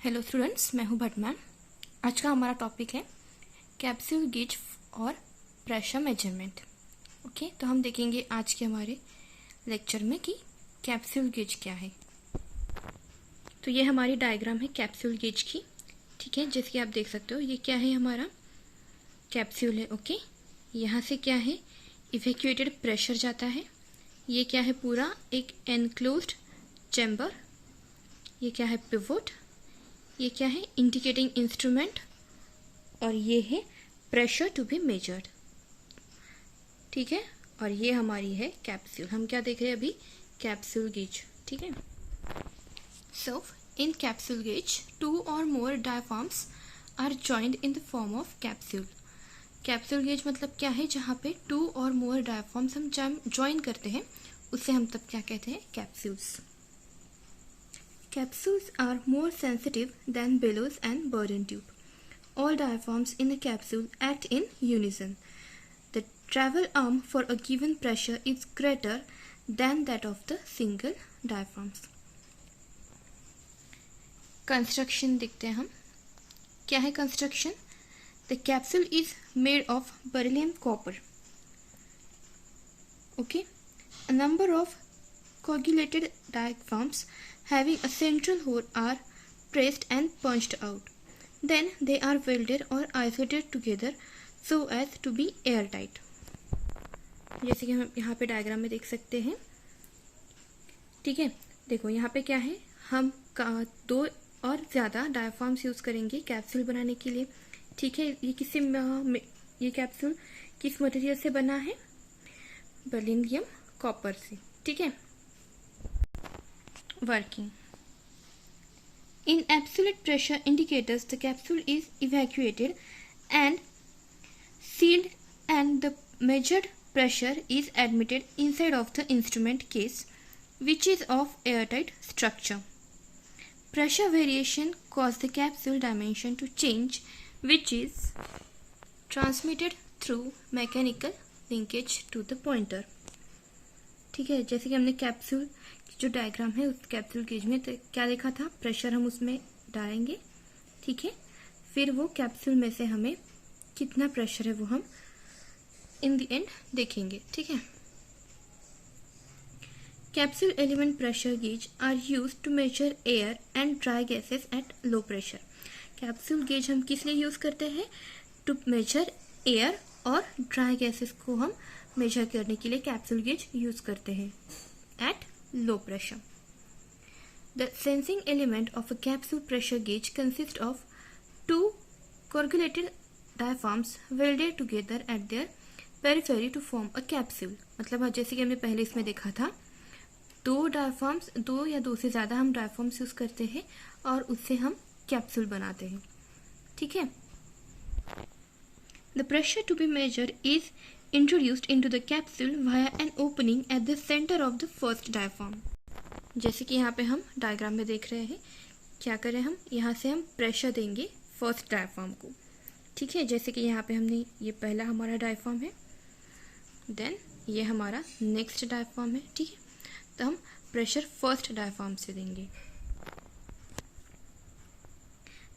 Hello students, मैं हूं Bhatt ma'am. आज का हमारा टॉपिक है कैप्सूल गेज और प्रेशर मेजरमेंट। ओके, तो हम देखेंगे आज के हमारे लेक्चर में कि कैप्सूल गेज क्या है। तो ये हमारी डायग्राम है कैप्सूल गेज की। ठीक है, जैसे कि आप देख सकते हो ये क्या है, हमारा कैप्सूल है। ओके, यहाँ से क्या है, इवैक्यूएटेड प्रेशर जाता है। ये क्या है, पूरा एक एनक्लोज्ड चैम्बर। ये क्या है, पिवोट। ये क्या है, इंडिकेटिंग इंस्ट्रूमेंट। और ये है प्रेशर टू बी मेजर्ड। ठीक है, और ये हमारी है कैप्सूल। हम क्या देख रहे हैं अभी, कैप्सूल गेज। ठीक है, सो इन कैप्सूल गेज 2 और more diaphragms are joined in the form of capsule. Capsule gauge मतलब क्या है, जहाँ पे 2 और मोर डायफ्राम्स हम ज्वाइन करते हैं, उसे हम तब क्या कहते हैं, capsules. Capsules are more sensitive than bellows and Bourdon tube. All diaphragms in the capsule act in unison. The travel arm for a given pressure is greater than that of the single diaphragms. Construction देखते हैं हम, क्या है construction? The capsule is made of beryllium copper. Okay, a number of coagulated diaphragms having a central hole are pressed and punched out. Then they are welded or isolated together so as to be airtight. जैसे कि हम यहाँ पे diagram में देख सकते हैं। ठीक है, देखो यहाँ पे क्या है, हम 2 और ज़्यादा डायफ्राम्स यूज़ करेंगे कैप्सूल बनाने के लिए। ठीक है, ये कैप्सूल किस मटेरियल से बना है, बेरिलियम कॉपर से। ठीक है, working. In absolute pressure indicators, the capsule is evacuated and sealed and the measured pressure is admitted inside of the instrument case, which is of airtight structure. Pressure variation cause the capsule dimension to change, which is transmitted through mechanical linkage to the pointer. ठीक है, जैसे कि हमने capsule जो diagram है उस capsule gauge में तो क्या देखा था, प्रेशर हम उसमें डालेंगे। ठीक है, फिर वो कैप्सूल में से हमें कितना प्रेशर है वो हम इन द एंड देखेंगे। ठीक है, capsule element pressure gauge are used to measure air and dry gases at low pressure. Capsule gauge हम किस लिए यूज करते हैं, टू मेजर एयर और ड्राई गैसेस को हम मेजर करने के लिए कैप्सूल गेज यूज करते हैं eight low pressure. The sensing element of a capsule pressure gauge consists of 2 coagulated diaphragms welded together at their periphery to form a capsule. मतलब जैसे कि हमने पहले इसमें देखा था, 2 डायफ्राम्स, 2 या 2 से ज़्यादा हम डायफ्राम्स यूज करते हैं और उससे हम कैप्सूल बनाते हैं। ठीक है, The pressure to be measured is introduced into the capsule via an opening at the center of the first diaphragm. जैसे कि यहाँ पे हम डायग्राम में देख रहे हैं, क्या करें हम, यहाँ से हम प्रेशर देंगे फर्स्ट डायफ्राम को। ठीक है, जैसे कि यहाँ पे हमने, ये पहला हमारा डायफ्राम है, देन ये हमारा नेक्स्ट डायफ्राम है। ठीक है, तो हम प्रेशर फर्स्ट डायफ्राम से देंगे।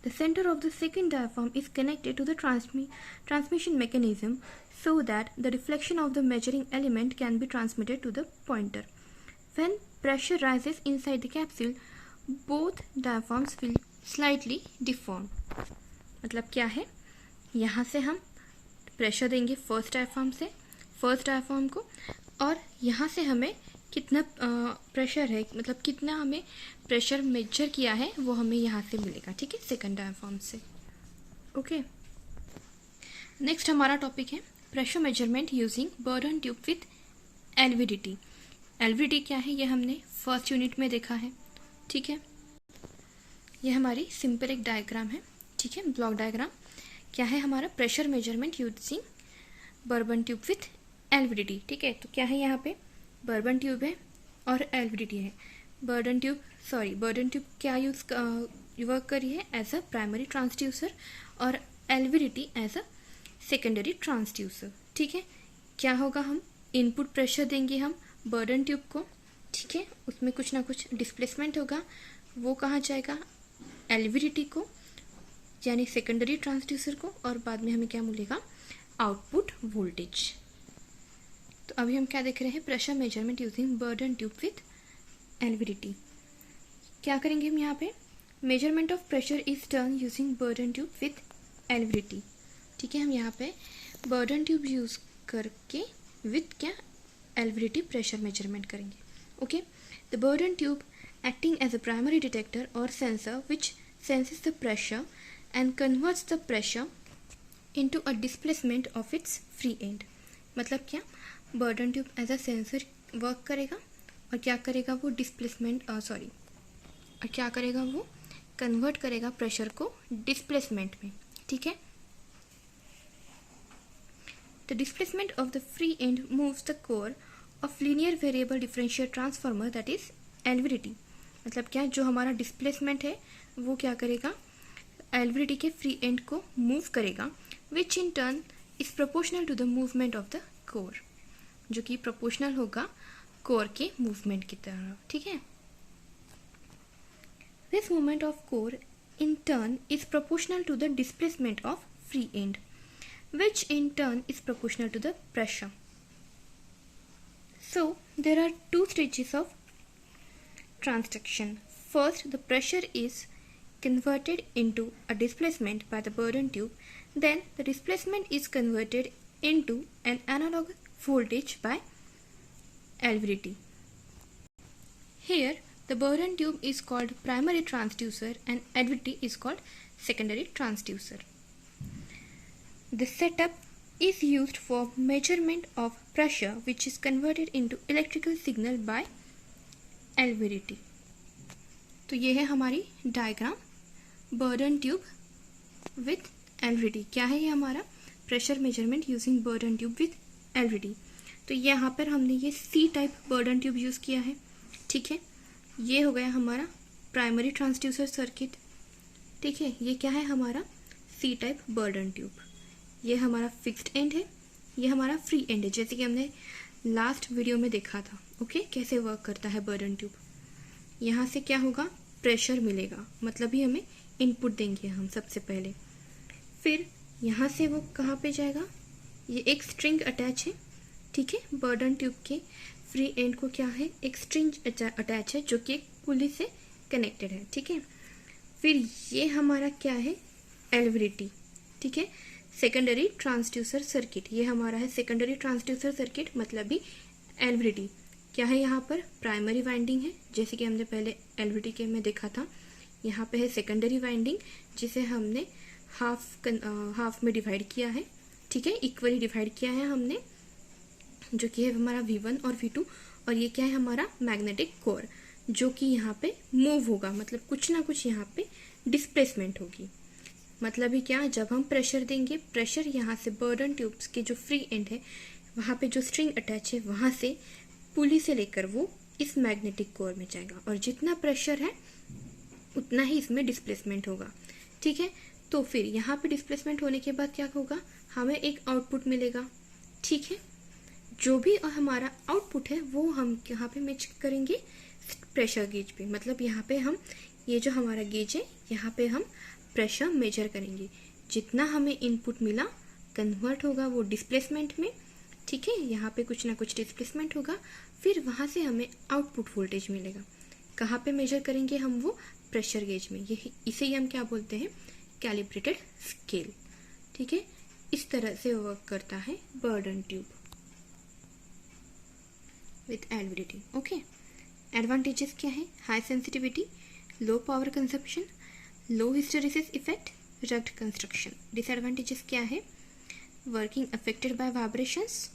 The center of the second diaphragm is connected to the transmission mechanism so that the reflection of the measuring element can be transmitted to the pointer. When pressure rises inside the capsule, both diaphragms will slightly deform. मतलब क्या है, यहाँ से हम pressure देंगे first diaphragm को, और यहाँ से हमें कितना प्रेशर है, मतलब कितना हमें प्रेशर मेजर किया है वो हमें यहाँ से मिलेगा। ठीक है, सेकंड डायफ्राम से। ओके, नेक्स्ट हमारा टॉपिक है pressure measurement using burden tube with LVDT. LVDT क्या है, ये हमने फर्स्ट यूनिट में देखा है। ठीक है, ये हमारी सिंपल एक डायग्राम है। ठीक है, ब्लॉक डायग्राम। क्या है हमारा, pressure measurement using burden tube with LVDT. ठीक है, तो क्या है, यहाँ पे बर्बन ट्यूब है और एलवीडीटी है। बर्डन ट्यूब क्या वर्क करी है, एज अ प्राइमरी ट्रांसड्यूसर, और LVDT as a secondary transducer. ठीक है, क्या होगा, हम इनपुट प्रेशर देंगे हम बर्डन ट्यूब को। ठीक है, उसमें कुछ ना कुछ डिस्प्लेसमेंट होगा, वो कहाँ जाएगा, एलवीडीटी को यानी सेकेंडरी ट्रांसड्यूसर को, और बाद में हमें क्या मिलेगा, आउटपुट वोल्टेज। तो अभी हम क्या देख रहे हैं, pressure measurement using burden tube with LVDT. क्या करेंगे हम यहाँ पे, measurement of pressure is done using burden tube with LVDT. ठीक है, हम यहाँ पे बर्डन ट्यूब यूज करके विथ क्या, एलवीडीटी प्रेशर मेजरमेंट करेंगे। Okay, the burden tube acting as a primary detector or sensor which senses the pressure and converts the pressure into a displacement of its free end। मतलब क्या, Bourdon tube as a sensor work करेगा और क्या करेगा वो displacement और क्या करेगा वो कन्वर्ट करेगा प्रेशर को डिस्प्लेसमेंट में। ठीक है, the displacement of the free and moves the core of linear variable differential transformer that is LVDT. मतलब क्या, जो हमारा डिस्प्लेसमेंट है वो क्या करेगा, एलवीडीटी के फ्री एंड को मूव करेगा, which in turn is proportional to the movement of the core, जो कि प्रोपोर्शनल होगा कोर के मूवमेंट की तरह। ठीक है, this movement of core in turn is proportional to the displacement of free end, which in turn is proportional to the pressure. So there are two stages of transduction. First, the pressure is converted into a displacement by the burden tube. Then the displacement is converted into an analog voltage by LVDT. Here the burden tube is called primary transducer and LVDT is called secondary transducer. The setup is used for measurement of pressure which is converted into electrical signal by LVDT। तो ये है हमारी diagram, burden tube with LVDT। क्या है ये हमारा, pressure measurement using burden tube with LVDT। तो यहाँ पर हमने ये C type burden tube use किया है। ठीक है, ये हो गया हमारा प्राइमरी ट्रांसड्यूसर सर्किट। ठीक है, ये क्या है हमारा C टाइप बर्डन ट्यूब। ये हमारा फिक्स्ड एंड है, ये हमारा फ्री एंड है, जैसे कि हमने लास्ट वीडियो में देखा था। ओके, कैसे वर्क करता है बर्डन ट्यूब। यहाँ से क्या होगा, प्रेशर मिलेगा, मतलब ही हमें इनपुट देंगे हम सबसे पहले। फिर यहाँ से वो कहाँ पे जाएगा, ये एक स्ट्रिंग अटैच है। ठीक है, बर्डन ट्यूब के फ्री एंड को क्या है, एक स्ट्रिंग अटैच है जो कि एक पुली से कनेक्टेड है। ठीक है, फिर ये हमारा क्या है, एलवीडीटी। ठीक है, सेकेंडरी ट्रांसड्यूसर सर्किट, ये हमारा है सेकेंडरी ट्रांसड्यूसर सर्किट, मतलब भी एलवीडीटी। क्या है यहाँ पर, प्राइमरी वाइंडिंग है, जैसे कि हमने पहले एलवीडीटी के में देखा था। यहाँ पे है सेकेंडरी वाइंडिंग, जिसे हमने हाफ में डिवाइड किया है। ठीक है, इक्वली डिवाइड किया है हमने, जो कि है हमारा V1 और V2। और ये क्या है हमारा मैग्नेटिक कोर, जो कि यहाँ पे मूव होगा, मतलब कुछ ना कुछ यहाँ पे डिस्प्लेसमेंट होगी। मतलब ही क्या, जब हम प्रेशर देंगे, प्रेशर यहाँ से बर्डन ट्यूब्स के जो फ्री एंड है वहाँ पे जो स्ट्रिंग अटैच है वहाँ से पुली से लेकर वो इस मैग्नेटिक कोर में जाएगा, और जितना प्रेशर है उतना ही इसमें डिस्प्लेसमेंट होगा। ठीक है, तो फिर यहाँ पे डिस्प्लेसमेंट होने के बाद क्या होगा, हमें एक आउटपुट मिलेगा। ठीक है, जो भी हमारा आउटपुट है वो हम यहाँ पे मैच करेंगे प्रेशर गेज पे। मतलब यहाँ पे हम, ये जो हमारा गेज है यहाँ पे हम प्रेशर मेजर करेंगे। जितना हमें इनपुट मिला कन्वर्ट होगा वो डिस्प्लेसमेंट में। ठीक है, यहाँ पे कुछ ना कुछ डिस्प्लेसमेंट होगा, फिर वहाँ से हमें आउटपुट वोल्टेज मिलेगा। कहाँ पे मेजर करेंगे हम, वो प्रेशर गेज में। ये इसे ही हम क्या बोलते हैं, कैलिब्रेटेड स्केल। ठीक है, इस तरह से वर्क करता है bourdon tube with LVDT. Okay, advantages क्या है, high sensitivity, low power consumption, low hysteresis effect, rugged construction. Disadvantages क्या है, working affected by vibrations,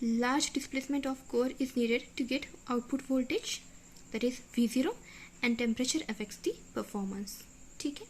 large displacement of core is needed to get output voltage that is V0 and temperature affects the performance। ठीक है।